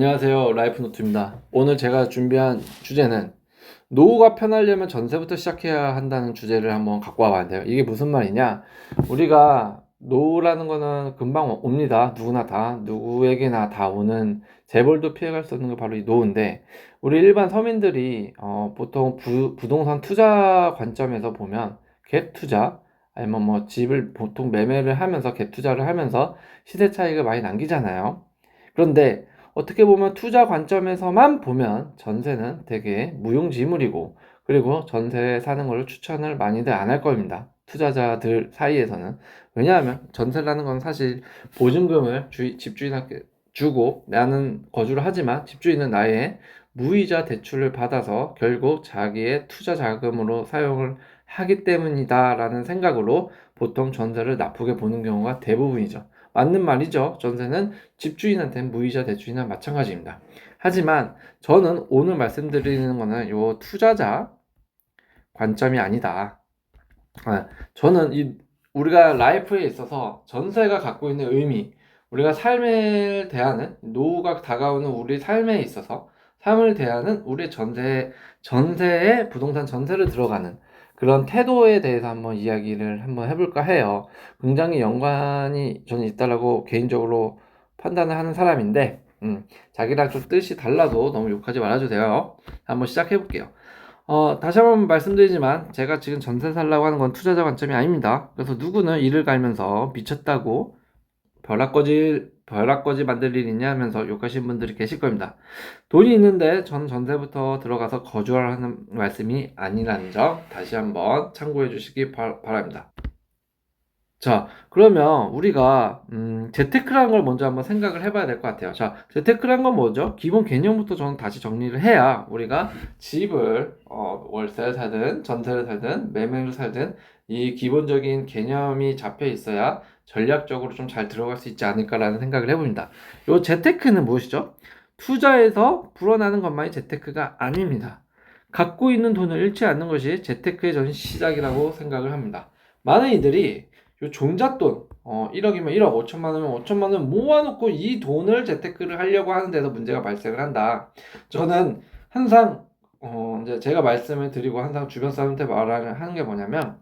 안녕하세요. 라이프노트입니다. 오늘 제가 준비한 주제는 노후가 편하려면 전세부터 시작해야 한다는 주제를 한번 갖고 와봤는데요. 이게 무슨 말이냐? 우리가 노후라는 거는 금방 옵니다. 누구나 다, 누구에게나 다 오는 재벌도 피해갈 수 없는 게 바로 이 노후인데, 우리 일반 서민들이 보통 부동산 투자 관점에서 보면 갭 투자, 아니면 뭐 집을 보통 매매를 하면서 갭 투자를 하면서 시세 차익을 많이 남기잖아요. 그런데 어떻게 보면 투자 관점에서만 보면 전세는 되게 무용지물이고, 그리고 전세 사는 걸 추천을 많이들 안 할 겁니다. 투자자들 사이에서는. 왜냐하면 전세라는 건 사실 보증금을 집주인한테 주고 나는 거주를 하지만 집주인은 나의 무이자 대출을 받아서 결국 자기의 투자 자금으로 사용을 하기 때문이다 라는 생각으로 보통 전세를 나쁘게 보는 경우가 대부분이죠. 맞는 말이죠. 전세는 집주인한테는 무이자 대출이나 마찬가지입니다. 하지만 저는 오늘 말씀드리는 거는 요 투자자 관점이 아니다. 저는 우리가 라이프에 있어서 전세가 갖고 있는 의미, 우리가 삶을 대하는, 노후가 다가오는 우리 삶에 있어서 삶을 대하는 우리 전세에 부동산 전세를 들어가는 그런 태도에 대해서 한번 이야기를 한번 해볼까 해요. 굉장히 연관이 저는 있다라고 개인적으로 판단을 하는 사람인데, 자기랑 좀 뜻이 달라도 너무 욕하지 말아주세요. 한번 시작해볼게요. 다시 한번 말씀드리지만 제가 지금 전세 살라고 하는 건 투자자 관점이 아닙니다. 그래서 누구는 이를 갈면서 미쳤다고 벼락거지 만들 일 있냐 하면서 욕하시는 분들이 계실 겁니다. 돈이 있는데 전 전세부터 들어가서 거주하라는 말씀이 아니라는 점 다시 한번 참고해 주시기 바랍니다. 자, 그러면 우리가 재테크라는 걸 먼저 한번 생각을 해봐야 될 것 같아요. 자, 재테크라는 건 뭐죠? 기본 개념부터 저는 다시 정리를 해야 우리가 집을 월세를 사든 전세를 사든 매매를 사든 이 기본적인 개념이 잡혀 있어야 전략적으로 좀 잘 들어갈 수 있지 않을까라는 생각을 해봅니다. 요 재테크는 무엇이죠? 투자에서 불어나는 것만이 재테크가 아닙니다. 갖고 있는 돈을 잃지 않는 것이 재테크의 전 시작이라고 생각을 합니다. 많은 이들이 요 종잣돈 1억이면 1억, 5천만 원이면 5천만 원 모아놓고 이 돈을 재테크를 하려고 하는 데서 문제가 발생을 한다. 저는 항상 이제 제가 말씀을 드리고 항상 주변 사람한테 말을 하는 게 뭐냐면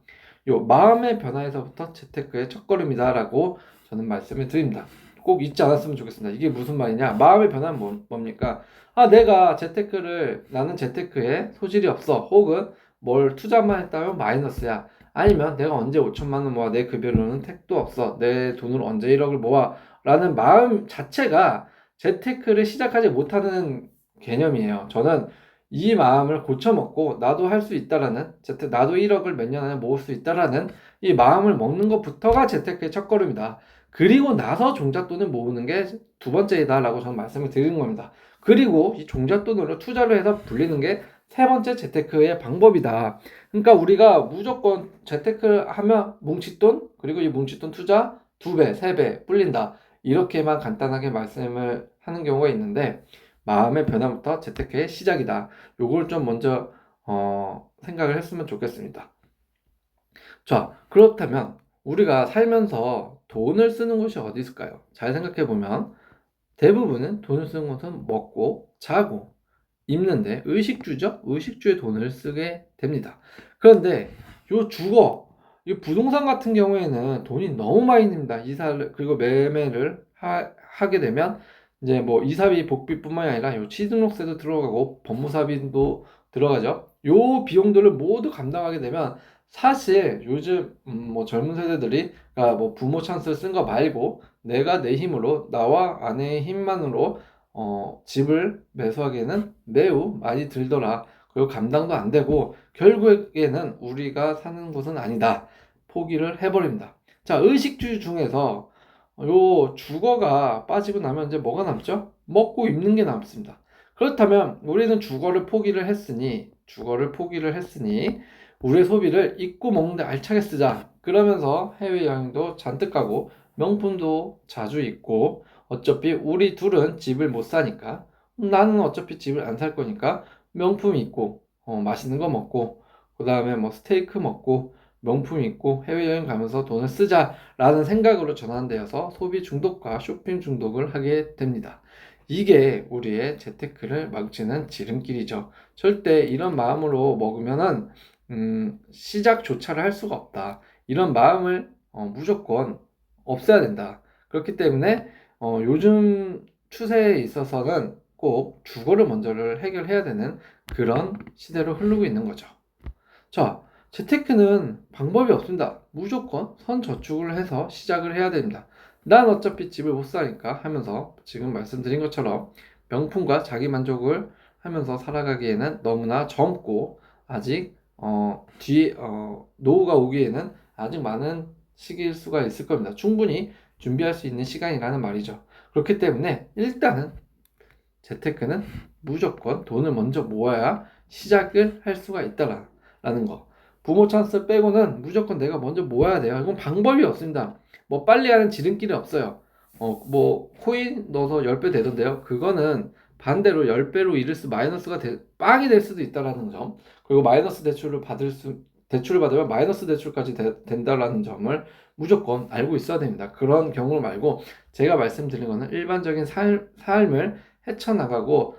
요 마음의 변화에서부터 재테크의 첫걸음이다라고 저는 말씀을 드립니다. 꼭 잊지 않았으면 좋겠습니다. 이게 무슨 말이냐? 마음의 변화는 뭡니까? 나는 재테크에 소질이 없어. 혹은 뭘 투자만 했다면 마이너스야. 아니면 내가 언제 5천만 원 모아, 내 급여로는 택도 없어, 내 돈으로 언제 1억을 모아 라는 마음 자체가 재테크를 시작하지 못하는 개념이에요. 저는 이 마음을 고쳐먹고 나도 할 수 있다라는, 나도 1억을 몇 년 안에 모을 수 있다라는 이 마음을 먹는 것부터가 재테크의 첫걸음이다. 그리고 나서 종잣돈을 모으는 게 두 번째이다 라고 저는 말씀을 드리는 겁니다. 그리고 이 종잣돈으로 투자를 해서 불리는 게 세 번째 재테크의 방법이다. 그러니까 우리가 무조건 재테크를 하면 뭉칫돈, 그리고 이 뭉칫돈 투자 2배, 3배 불린다. 이렇게만 간단하게 말씀을 하는 경우가 있는데, 마음의 변화부터 재테크의 시작이다. 요걸 좀 먼저 생각을 했으면 좋겠습니다. 자, 그렇다면 우리가 살면서 돈을 쓰는 곳이 어디 있을까요? 잘 생각해 보면 대부분은 돈을 쓰는 곳은 먹고 자고 입는데 의식주죠? 의식주에 돈을 쓰게 됩니다. 그런데 요 주거, 이 부동산 같은 경우에는 돈이 너무 많이 듭니다. 이사를, 그리고 매매를 하게 되면 이제 뭐 이사비, 복비뿐만이 아니라 요 취등록세도 들어가고 법무사비도 들어가죠. 요 비용들을 모두 감당하게 되면 사실 요즘 뭐 젊은 세대들이, 그러니까 뭐 부모 찬스를 쓴 거 말고 내가 내 힘으로, 나와 아내의 힘만으로 집을 매수하기에는 매우 많이 들더라. 그리고 감당도 안 되고 결국에는 우리가 사는 곳은 아니다. 포기를 해버립니다. 자, 의식주 중에서 요 주거가 빠지고 나면 이제 뭐가 남죠? 먹고 입는 게 남습니다. 그렇다면 우리는 주거를 포기를 했으니 우리의 소비를 입고 먹는데 알차게 쓰자. 그러면서 해외여행도 잔뜩 가고 명품도 자주 입고, 어차피 우리 둘은 집을 못 사니까, 나는 어차피 집을 안 살 거니까 명품 입고 맛있는 거 먹고, 그 다음에 뭐 스테이크 먹고 명품 입고 해외여행 가면서 돈을 쓰자라는 생각으로 전환되어서 소비 중독과 쇼핑 중독을 하게 됩니다. 이게 우리의 재테크를 망치는 지름길이죠. 절대 이런 마음으로 먹으면은 시작조차를 할 수가 없다. 이런 마음을 무조건 없애야 된다. 그렇기 때문에 요즘 추세에 있어서는 꼭 주거를 먼저를 해결해야 되는 그런 시대로 흐르고 있는 거죠. 자, 재테크는 방법이 없습니다. 무조건 선저축을 해서 시작을 해야 됩니다. 난 어차피 집을 못 사니까 하면서 지금 말씀드린 것처럼 명품과 자기 만족을 하면서 살아가기에는 너무나 젊고 아직 노후가 오기에는 아직 많은 시기일 수가 있을 겁니다. 충분히 준비할 수 있는 시간이라는 말이죠. 그렇기 때문에 일단은 재테크는 무조건 돈을 먼저 모아야 시작을 할 수가 있다라는 거. 부모 찬스 빼고는 무조건 내가 먼저 모아야 돼요. 이건 방법이 없습니다. 뭐 빨리 하는 지름길이 없어요. 뭐 코인 넣어서 10배 되던데요. 그거는 반대로 10배로 마이너스가 빵이 될 수도 있다라는 점. 그리고 대출을 받으면 마이너스 대출까지 된다라는 점을 무조건 알고 있어야 됩니다. 그런 경우 말고 제가 말씀드린 거는 일반적인 삶을 헤쳐나가고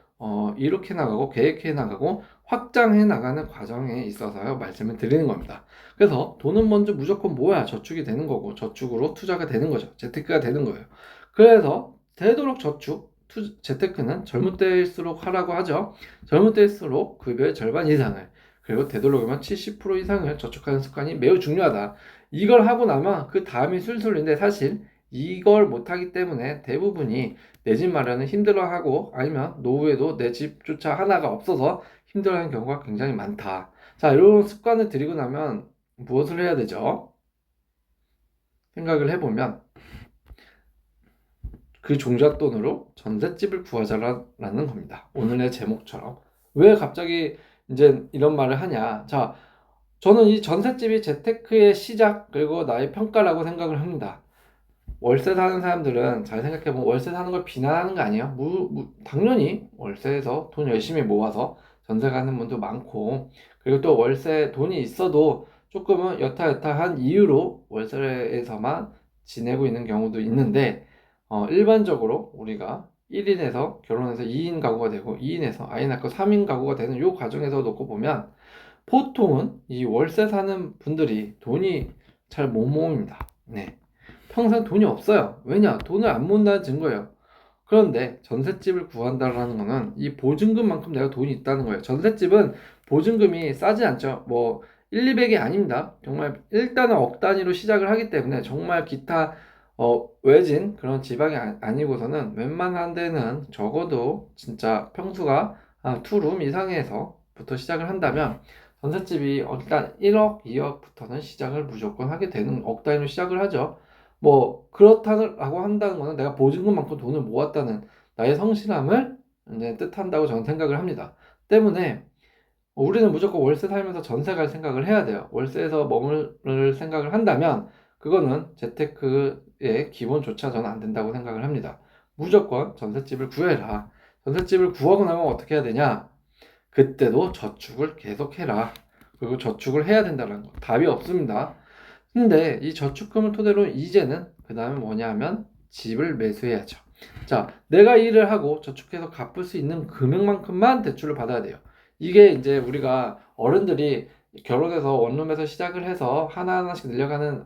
이렇게 나가고 계획해 나가고 확장해 나가는 과정에 있어서요 말씀을 드리는 겁니다. 그래서 돈은 먼저 무조건 모아야 저축이 되는 거고 저축으로 투자가 되는 거죠. 재테크가 되는 거예요. 그래서 되도록 재테크는 젊은 때일수록 하라고 하죠. 젊은 때일수록 급여의 절반 이상을 그리고 되도록이면 70% 이상을 저축하는 습관이 매우 중요하다. 이걸 하고 나면 그 다음이 술술인데 사실 이걸 못하기 때문에 대부분이 내 집 마련을 힘들어하고 아니면 노후에도 내 집조차 하나가 없어서 힘들어하는 경우가 굉장히 많다. 자, 이런 습관을 들이고 나면 무엇을 해야 되죠? 생각을 해보면 그 종잣돈으로 전셋집을 구하자라는 겁니다. 오늘의 제목처럼. 왜 갑자기 이제 이런 말을 하냐? 자, 저는 이 전셋집이 재테크의 시작 그리고 나의 평가라고 생각을 합니다. 월세 사는 사람들은 잘 생각해보면 월세 사는 걸 비난하는 거 아니에요? 당연히 월세에서 돈 열심히 모아서 전세 가는 분도 많고 그리고 또 월세 돈이 있어도 조금은 여타여타한 이유로 월세에서만 지내고 있는 경우도 있는데 일반적으로 우리가 1인에서 결혼해서 2인 가구가 되고 2인에서 아이 낳고 3인 가구가 되는 요 과정에서 놓고 보면 보통은 이 월세 사는 분들이 돈이 잘 못 모읍니다. 네. 평생 돈이 없어요. 왜냐? 돈을 안 모은다는 증거예요. 그런데 전셋집을 구한다라는 거는 이 보증금만큼 내가 돈이 있다는 거예요. 전셋집은 보증금이 싸지 않죠. 뭐 1, 200이 아닙니다. 정말 일단은 억 단위로 시작을 하기 때문에 정말 기타 외진 그런 지방이 아니고서는 웬만한 데는 적어도 진짜 평수가 투룸 이상에서부터 시작을 한다면 전셋집이 일단 1억, 2억부터는 시작을 무조건 하게 되는 억 단위로 시작을 하죠. 뭐 그렇다고 한다는 거는 내가 보증금만큼 돈을 모았다는 나의 성실함을 이제 뜻한다고 저는 생각을 합니다. 때문에 우리는 무조건 월세 살면서 전세 갈 생각을 해야 돼요. 월세에서 머무를 생각을 한다면 그거는 재테크의 기본조차 저는 안 된다고 생각을 합니다. 무조건 전셋집을 구해라. 전셋집을 구하고 나면 어떻게 해야 되냐? 그때도 저축을 계속해라. 그리고 저축을 해야 된다는 거. 답이 없습니다. 근데 이 저축금을 토대로 이제는 그 다음에 뭐냐 하면 집을 매수해야죠. 자, 내가 일을 하고 저축해서 갚을 수 있는 금액만큼만 대출을 받아야 돼요. 이게 이제 우리가 어른들이 결혼해서 원룸에서 시작을 해서 하나하나씩 늘려가는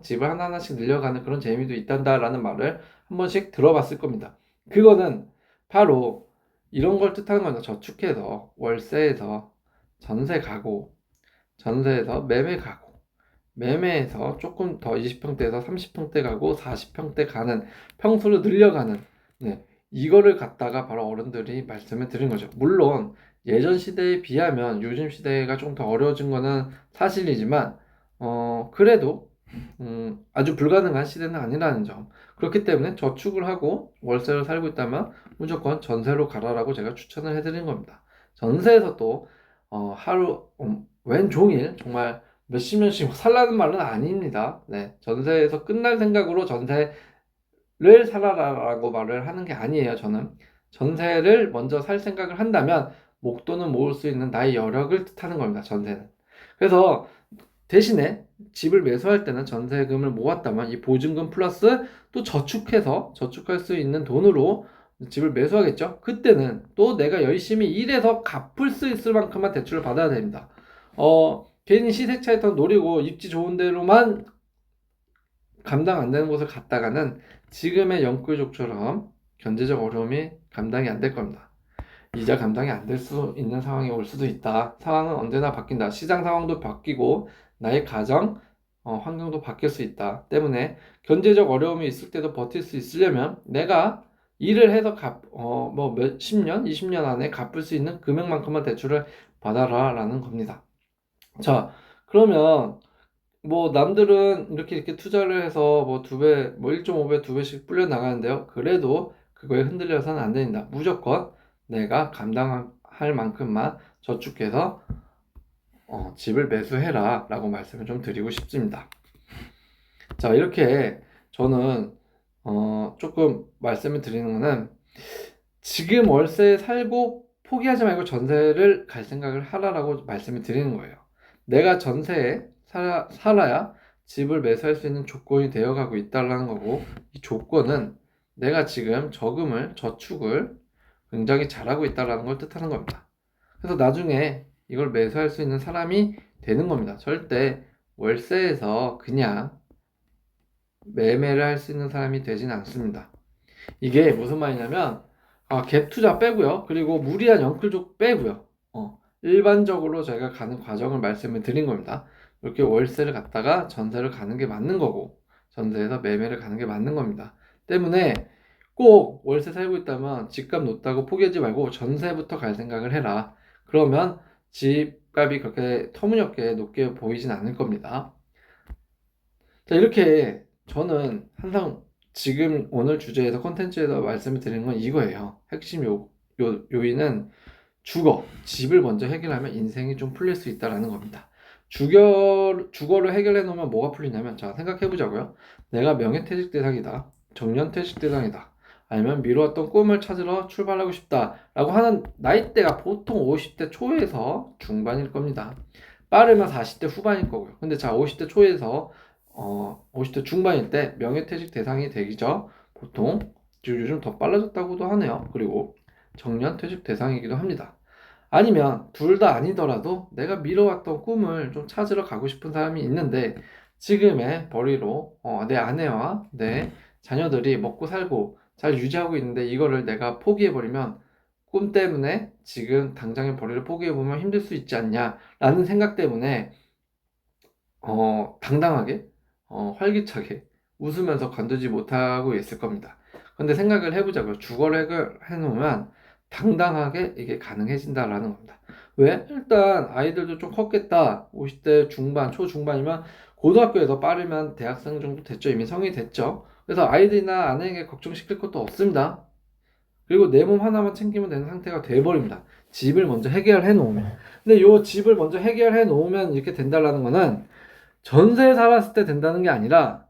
집을 하나하나씩 늘려가는 그런 재미도 있단다라는 말을 한 번씩 들어봤을 겁니다. 그거는 바로 이런 걸 뜻하는 거죠. 저축해서 월세에서 전세 가고 전세에서 매매 가고 매매에서 조금 더 20평대에서 30평대 가고 40평대 가는 평수를 늘려가는 네, 이거를 갖다가 바로 어른들이 말씀을 드린 거죠. 물론 예전 시대에 비하면 요즘 시대가 좀 더 어려워진 거는 사실이지만 그래도 아주 불가능한 시대는 아니라는 점. 그렇기 때문에 저축을 하고 월세를 살고 있다면 무조건 전세로 가라라고 제가 추천을 해드린 겁니다. 전세에서 또 하루 웬 종일 정말 몇십 년씩 살라는 말은 아닙니다. 네, 전세에서 끝날 생각으로 전세를 살아라라고 말을 하는 게 아니에요. 저는 전세를 먼저 살 생각을 한다면 목돈을 모을 수 있는 나의 여력을 뜻하는 겁니다. 전세는. 그래서 대신에 집을 매수할 때는 전세금을 모았다면 이 보증금 플러스 또 저축해서 저축할 수 있는 돈으로 집을 매수하겠죠. 그때는 또 내가 열심히 일해서 갚을 수 있을 만큼만 대출을 받아야 됩니다. 괜히 시세 차익 더 노리고 입지 좋은 데로만 감당 안 되는 곳을 갔다가는 지금의 영끌족처럼 경제적 어려움이 감당이 안 될 겁니다. 이자 감당이 안 될 수 있는 상황이 올 수도 있다. 상황은 언제나 바뀐다. 시장 상황도 바뀌고 나의 가정, 환경도 바뀔 수 있다. 때문에 경제적 어려움이 있을 때도 버틸 수 있으려면 내가 일을 해서 십 년, 20년 안에 갚을 수 있는 금액만큼만 대출을 받아라 라는 겁니다. 자, 그러면 남들은 이렇게 투자를 해서 두 배, 1.5배, 2배씩 불려 나가는데요. 그래도 그거에 흔들려서는 안 됩니다. 무조건 내가 감당할 만큼만 저축해서 집을 매수해라 라고 말씀을 좀 드리고 싶습니다. 자, 이렇게 저는 조금 말씀을 드리는 거는 지금 월세에 살고 포기하지 말고 전세를 갈 생각을 하라라고 말씀을 드리는 거예요. 내가 전세에 살아야 집을 매수할 수 있는 조건이 되어가고 있다는 거고, 이 조건은 내가 지금 저축을 굉장히 잘하고 있다는 걸 뜻하는 겁니다. 그래서 나중에 이걸 매수할 수 있는 사람이 되는 겁니다. 절대 월세에서 그냥 매매를 할 수 있는 사람이 되진 않습니다. 이게 무슨 말이냐면 갭 투자 빼고요. 그리고 무리한 영끌족 빼고요. 일반적으로 저희가 가는 과정을 말씀을 드린 겁니다. 이렇게 월세를 갔다가 전세를 가는 게 맞는 거고 전세에서 매매를 가는 게 맞는 겁니다. 때문에 꼭 월세 살고 있다면 집값 높다고 포기하지 말고 전세부터 갈 생각을 해라. 그러면 집값이 그렇게 터무니없게 높게 보이진 않을 겁니다. 자, 이렇게 저는 항상 지금 오늘 주제에서 콘텐츠에서 말씀을 드리는 건 이거예요. 핵심 요인은 집을 먼저 해결하면 인생이 좀 풀릴 수 있다라는 겁니다. 주거를 해결해 놓으면 뭐가 풀리냐면, 자, 생각해 보자고요. 내가 명예퇴직 대상이다. 정년퇴직 대상이다. 아니면 미뤄왔던 꿈을 찾으러 출발하고 싶다라고 하는 나이대가 보통 50대 초에서 중반일 겁니다. 빠르면 40대 후반일 거고요. 근데 자, 50대 초에서 50대 중반일 때 명예퇴직 대상이 되기죠. 보통 요즘 더 빨라졌다고도 하네요. 그리고 정년퇴직 대상이기도 합니다. 아니면 둘 다 아니더라도 내가 미뤄왔던 꿈을 좀 찾으러 가고 싶은 사람이 있는데 지금의 벌이로 내 아내와 내 자녀들이 먹고 살고 잘 유지하고 있는데 이거를 내가 포기해버리면 꿈 때문에 지금 당장의 벌이를 포기해보면 힘들 수 있지 않냐라는 생각 때문에 당당하게 활기차게 웃으면서 관두지 못하고 있을 겁니다. 근데 생각을 해보자고요. 주거를 해놓으면 당당하게 이게 가능해진다라는 겁니다. 왜? 일단 아이들도 좀 컸겠다. 50대 중반, 초중반이면 고등학교에서 빠르면 대학생 정도 됐죠. 이미 성인이 됐죠. 그래서 아이들이나 아내에게 걱정시킬 것도 없습니다. 그리고 내 몸 하나만 챙기면 되는 상태가 돼버립니다. 집을 먼저 해결해 놓으면. 근데 요 집을 먼저 해결해 놓으면 이렇게 된다라는 거는 전세에 살았을 때 된다는 게 아니라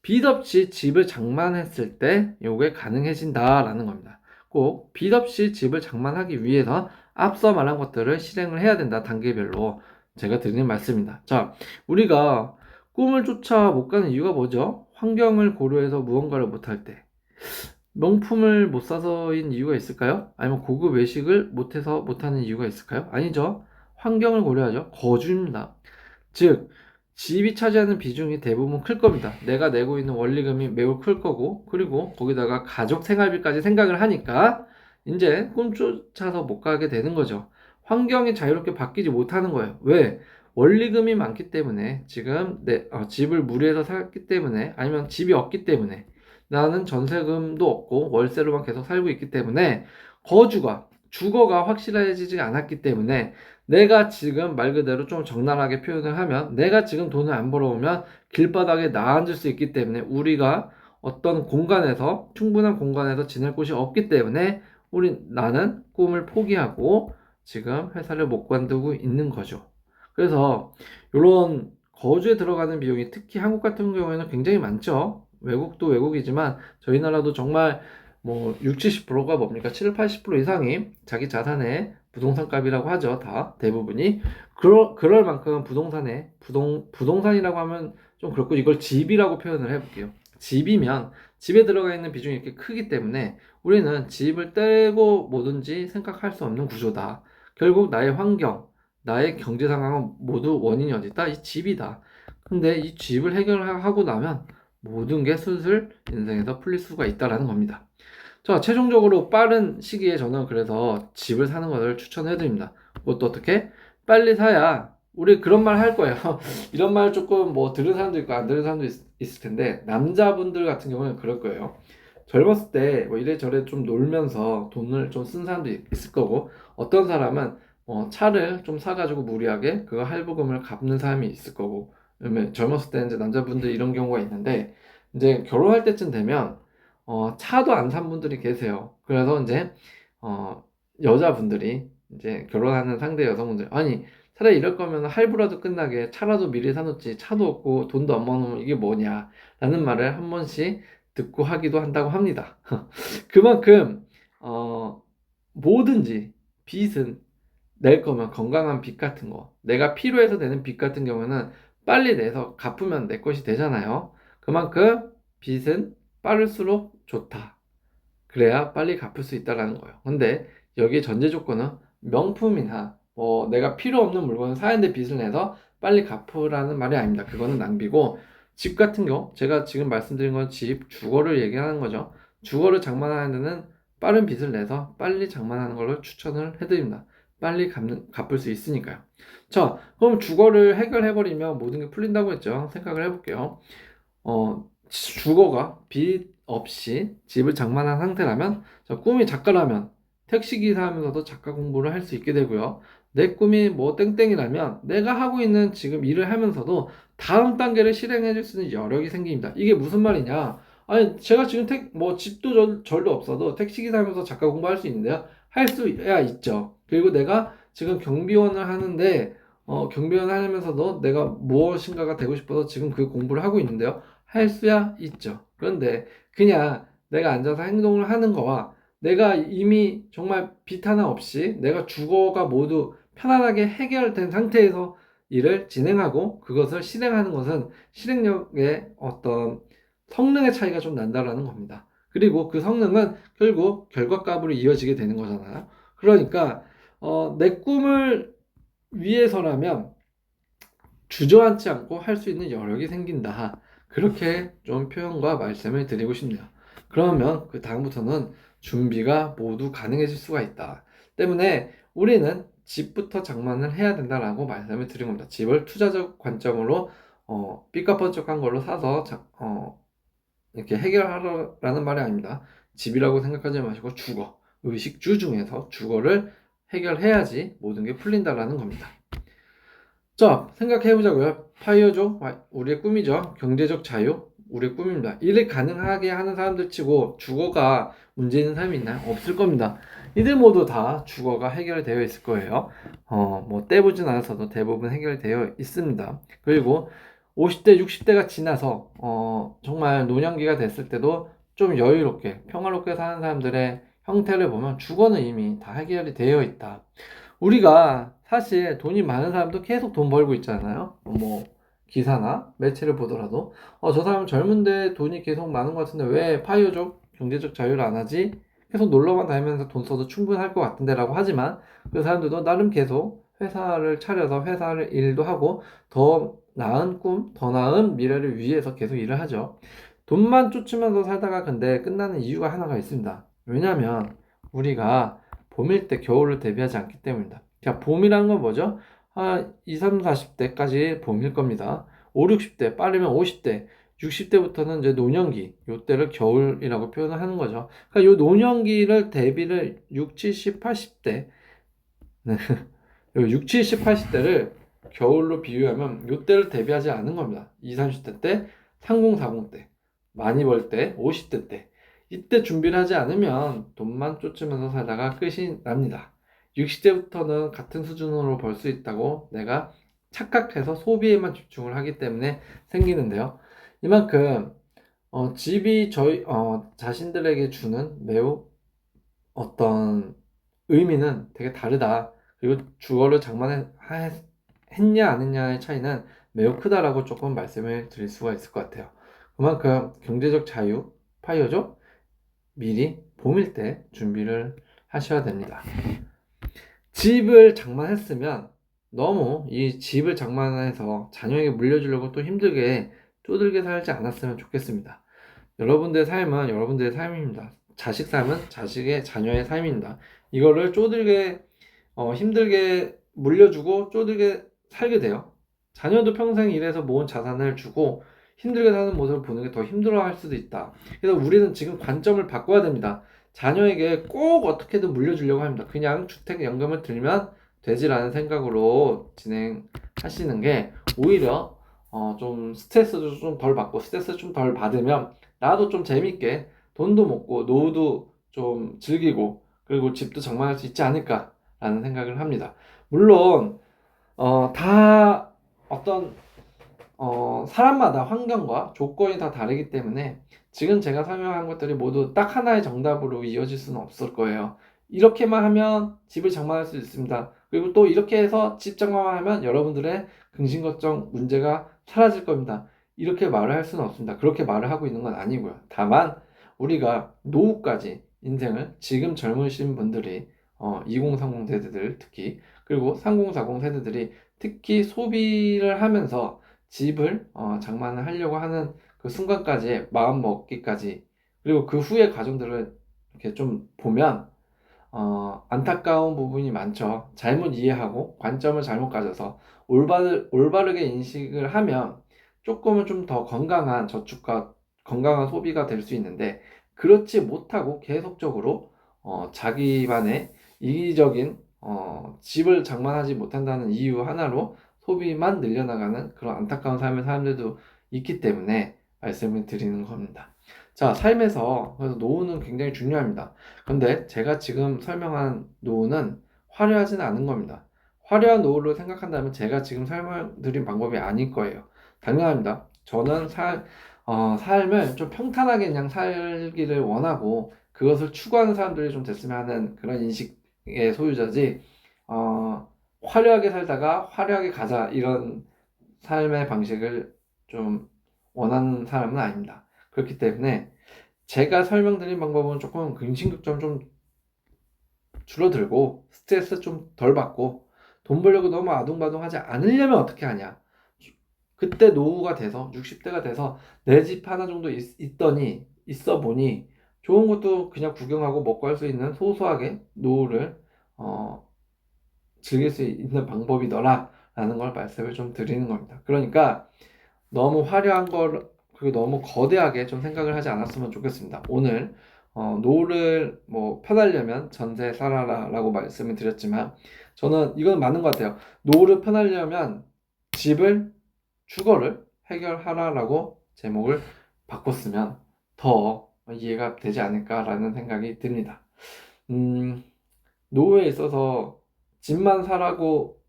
빚 없이 집을 장만했을 때 요게 가능해진다라는 겁니다. 꼭 빚 없이 집을 장만하기 위해서 앞서 말한 것들을 실행을 해야 된다. 단계별로 제가 드리는 말씀입니다. 자, 우리가 꿈을 쫓아 못 가는 이유가 뭐죠? 환경을 고려해서 무언가를 못할 때. 명품을 못 사서인 이유가 있을까요? 아니면 고급 외식을 못해서 못하는 이유가 있을까요? 아니죠. 환경을 고려하죠. 거주입니다. 즉, 집이 차지하는 비중이 대부분 클 겁니다. 내가 내고 있는 원리금이 매우 클 거고, 그리고 거기다가 가족 생활비까지 생각을 하니까, 이제 꿈쫓아서 못 가게 되는 거죠. 환경이 자유롭게 바뀌지 못하는 거예요. 왜? 원리금이 많기 때문에, 지금 집을 무리해서 샀기 때문에, 아니면 집이 없기 때문에, 나는 전세금도 없고 월세로만 계속 살고 있기 때문에, 주거가 확실해지지 않았기 때문에 내가 지금 말 그대로 좀 적나라하게 표현을 하면 내가 지금 돈을 안 벌어오면 길바닥에 나앉을 수 있기 때문에 우리가 어떤 충분한 공간에서 지낼 곳이 없기 때문에 나는 꿈을 포기하고 지금 회사를 못 관두고 있는 거죠. 그래서 이런 거주에 들어가는 비용이 특히 한국 같은 경우에는 굉장히 많죠. 외국도 외국이지만 저희 나라도 정말 6, 70%가 뭡니까? 7, 80% 이상이 자기 자산의 부동산 값이라고 하죠. 다 대부분이. 그럴 만큼 부동산이라고 하면 좀 그렇고 이걸 집이라고 표현을 해볼게요. 집이면 집에 들어가 있는 비중이 이렇게 크기 때문에 우리는 집을 떼고 뭐든지 생각할 수 없는 구조다. 결국 나의 환경, 나의 경제 상황은 모두 원인이 어디 있다? 이 집이다. 근데 이 집을 해결하고 나면 모든 게 슬슬 인생에서 풀릴 수가 있다라는 겁니다. 자, 최종적으로 빠른 시기에 저는 그래서 집을 사는 것을 추천해드립니다. 그것도 어떻게? 빨리 사야, 우리 그런 말 할 거예요. 이런 말 조금 뭐 들은 사람도 있고 안 들은 사람도 있을 텐데, 남자분들 같은 경우는 그럴 거예요. 젊었을 때 뭐 이래저래 좀 놀면서 돈을 좀 쓴 사람도 있을 거고, 어떤 사람은 차를 좀 사가지고 무리하게 그거 할부금을 갚는 사람이 있을 거고, 그러면 젊었을 때 이제 남자분들 이런 경우가 있는데, 이제 결혼할 때쯤 되면 차도 안 산 분들이 계세요. 그래서 이제 어, 여자분들이 이제 결혼하는 상대 여성분들, 아니 차라리 이럴 거면 할부라도 끝나게 차라도 미리 사놓지, 차도 없고 돈도 안 모아놓으면 이게 뭐냐 라는 말을 한 번씩 듣고 하기도 한다고 합니다. 그만큼 뭐든지 빚은 낼 거면 건강한 빚 같은 거, 내가 필요해서 내는 빚 같은 경우는 빨리 내서 갚으면 내 것이 되잖아요. 그만큼 빚은 빠를수록 좋다. 그래야 빨리 갚을 수 있다라는 거예요. 근데 여기에 전제 조건은 명품이나 내가 필요 없는 물건을 사는데 빚을 내서 빨리 갚으라는 말이 아닙니다. 그거는 낭비고, 집 같은 경우 제가 지금 말씀드린 건 집 주거를 얘기하는 거죠. 주거를 장만하는 데는 빠른 빚을 내서 빨리 장만하는 걸로 추천을 해드립니다. 빨리 갚을 수 있으니까요. 자, 그럼 주거를 해결해버리면 모든 게 풀린다고 했죠. 생각을 해볼게요. 주거가 빚 없이 집을 장만한 상태라면, 꿈이 작가라면 택시기사 하면서도 작가 공부를 할 수 있게 되고요. 내 꿈이 뭐 땡땡이라면 내가 하고 있는 지금 일을 하면서도 다음 단계를 실행해 줄 수 있는 여력이 생깁니다. 이게 무슨 말이냐? 아니, 제가 지금 집도 절도 없어도 택시기사 하면서 작가 공부할 수 있는데요. 할 수야 있죠. 그리고 내가 지금 경비원을 하는데, 경비원 하면서도 내가 무엇인가가 되고 싶어서 지금 그 공부를 하고 있는데요. 할 수야 있죠. 그런데 그냥 내가 앉아서 행동을 하는 거와 내가 이미 정말 빚 하나 없이 내가 주거가 모두 편안하게 해결된 상태에서 일을 진행하고 그것을 실행하는 것은 실행력의 어떤 성능의 차이가 좀 난다라는 겁니다. 그리고 그 성능은 결국 결과값으로 이어지게 되는 거잖아요. 그러니까 내 꿈을 위해서라면 주저앉지 않고 할 수 있는 여력이 생긴다. 그렇게 좀 표현과 말씀을 드리고 싶네요. 그러면 그 다음부터는 준비가 모두 가능해질 수가 있다. 때문에 우리는 집부터 장만을 해야 된다라고 말씀을 드린 겁니다. 집을 투자적 관점으로 삐까뻔쩍한 걸로 사서 이렇게 해결하라는 말이 아닙니다. 집이라고 생각하지 마시고 주거, 의식주 중에서 주거를 해결해야지 모든 게 풀린다라는 겁니다. 자, 생각해보자고요. 파이어족, 우리의 꿈이죠. 경제적 자유, 우리의 꿈입니다. 일을 가능하게 하는 사람들 치고 주거가 문제 있는 사람이 있나요? 없을 겁니다. 이들 모두 다 주거가 해결되어 있을 거예요. 떼보진 않았어도 대부분 해결되어 있습니다. 그리고 50대, 60대가 지나서, 정말 노년기가 됐을 때도 좀 여유롭게, 평화롭게 사는 사람들의 형태를 보면 주거는 이미 다 해결이 되어 있다. 우리가 사실 돈이 많은 사람도 계속 돈 벌고 있잖아요. 기사나 매체를 보더라도 저 사람 젊은데 돈이 계속 많은 것 같은데 왜 파이어족 경제적 자유를 안 하지? 계속 놀러만 다니면서 돈 써도 충분할 것 같은데 라고 하지만, 그 사람들도 나름 계속 회사를 차려서 회사를 일도 하고 더 나은 꿈, 더 나은 미래를 위해서 계속 일을 하죠. 돈만 쫓으면서 살다가 근데 끝나는 이유가 하나가 있습니다. 왜냐면 우리가 봄일 때 겨울을 대비하지 않기 때문입니다. 자, 봄이라는 건 뭐죠? 2, 3, 40대까지 봄일 겁니다. 5, 60대, 빠르면 50대, 60대부터는 이제 노년기, 요때를 겨울이라고 표현을 하는 거죠. 그러니까 요 노년기를 대비를 6, 70, 80대, 6, 70, 80대를 겨울로 비유하면 요때를 대비하지 않은 겁니다. 2, 30대 때, 30, 40 때, 많이 벌 때, 50대 때. 이때 준비를 하지 않으면 돈만 쫓으면서 살다가 끝이 납니다. 60대부터는 같은 수준으로 벌 수 있다고 내가 착각해서 소비에만 집중을 하기 때문에 생기는데요. 이만큼 집이 저희 자신들에게 주는 매우 어떤 의미는 되게 다르다. 그리고 주거를 했냐 안 했냐의 차이는 매우 크다라고 조금 말씀을 드릴 수가 있을 것 같아요. 그만큼 경제적 자유, 파이어족 미리 봄일 때 준비를 하셔야 됩니다. 집을 장만했으면 너무 이 집을 장만해서 자녀에게 물려주려고 또 힘들게 쪼들게 살지 않았으면 좋겠습니다. 여러분들의 삶은 여러분들의 삶입니다. 자식 삶은 자녀의 삶입니다. 이거를 쪼들게 힘들게 물려주고 쪼들게 살게 돼요. 자녀도 평생 일해서 모은 자산을 주고 힘들게 사는 모습을 보는 게 더 힘들어할 수도 있다. 그래서 우리는 지금 관점을 바꿔야 됩니다. 자녀에게 꼭 어떻게든 물려주려고 합니다. 그냥 주택연금을 들면 되지라는 생각으로 진행하시는 게 오히려 좀 스트레스도 좀 덜 받고 스트레스 좀 덜 받으면 나도 좀 재밌게 돈도 먹고 노후도 좀 즐기고 그리고 집도 장만할 수 있지 않을까라는 생각을 합니다. 물론 다 어떤 사람마다 환경과 조건이 다 다르기 때문에 지금 제가 설명한 것들이 모두 딱 하나의 정답으로 이어질 수는 없을 거예요. 이렇게만 하면 집을 장만할 수 있습니다. 그리고 또 이렇게 해서 집 장만하면 여러분들의 근심걱정 문제가 사라질 겁니다. 이렇게 말을 할 수는 없습니다. 그렇게 말을 하고 있는 건 아니고요. 다만 우리가 노후까지 인생을 지금 젊으신 분들이 2030 세대들 특히 그리고 3040 세대들이 특히 소비를 하면서 집을 장만을 하려고 하는 그 순간까지 마음 먹기까지 그리고 그 후의 과정들을 이렇게 좀 보면 안타까운 부분이 많죠. 잘못 이해하고 관점을 잘못 가져서 올바르게 인식을 하면 조금은 좀 더 건강한 저축과 건강한 소비가 될 수 있는데 그렇지 못하고 계속적으로 자기만의 이기적인 집을 장만하지 못한다는 이유 하나로 소비만 늘려나가는 그런 안타까운 삶을 사람들도 있기 때문에 말씀을 드리는 겁니다. 자, 삶에서 그래서 노후는 굉장히 중요합니다. 근데 제가 지금 설명한 노후는 화려하진 않은 겁니다. 화려한 노후를 생각한다면 제가 지금 설명드린 방법이 아닐 거예요. 당연합니다. 저는 삶을 좀 평탄하게 그냥 살기를 원하고 그것을 추구하는 사람들이 좀 됐으면 하는 그런 인식의 소유자지, 화려하게 살다가 화려하게 가자 이런 삶의 방식을 좀 원하는 사람은 아닙니다. 그렇기 때문에 제가 설명드린 방법은 조금 근심걱정 좀 줄어들고 스트레스 좀 덜 받고 돈 벌려고 너무 아둥바둥하지 않으려면 어떻게 하냐. 그때 노후가 돼서 60대가 돼서 내 집 하나 정도 있어 보니 좋은 것도 그냥 구경하고 먹고 할 수 있는 소소하게 노후를 어, 즐길 수 있는 방법이더라 라는 걸 말씀을 좀 드리는 겁니다. 그러니까 너무 화려한 걸 그리고 너무 거대하게 좀 생각을 하지 않았으면 좋겠습니다. 오늘 노후를 뭐 편하려면 전세 살아라 라고 말씀을 드렸지만 저는 이건 맞는 것 같아요. 노후를 편하려면 집을 주거를 해결하라 라고 제목을 바꿨으면 더 이해가 되지 않을까라는 생각이 듭니다. 노후에 있어서 집만 사라고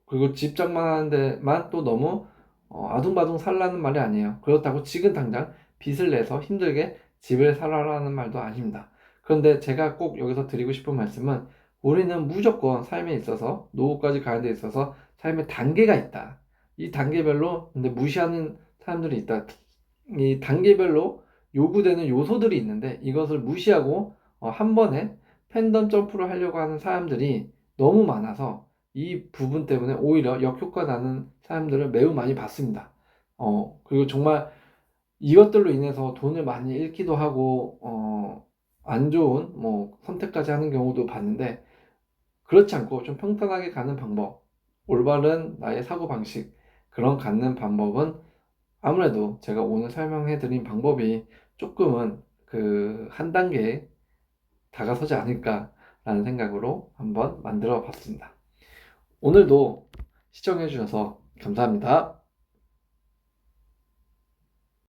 그리고 집 장만하는 데만 또 너무 아둥바둥 살라는 말이 아니에요. 그렇다고 지금 당장 빚을 내서 힘들게 집을 사라라는 말도 아닙니다. 그런데 제가 꼭 여기서 드리고 싶은 말씀은 우리는 무조건 삶에 있어서 노후까지 가는 데 있어서 삶의 단계가 있다. 이 단계별로 근데 무시하는 사람들이 있다. 이 단계별로 요구되는 요소들이 있는데 이것을 무시하고 한 번에 팬덤 점프를 하려고 하는 사람들이 너무 많아서 이 부분 때문에 오히려 역효과 나는 사람들을 매우 많이 봤습니다. 그리고 정말 이것들로 인해서 돈을 많이 잃기도 하고, 안 좋은 뭐 선택까지 하는 경우도 봤는데, 그렇지 않고 좀 평탄하게 가는 방법, 올바른 나의 사고방식, 그런 갖는 방법은 아무래도 제가 오늘 설명해 드린 방법이 조금은 그 한 단계에 다가서지 않을까라는 생각으로 한번 만들어 봤습니다. 오늘도 시청해 주셔서 감사합니다.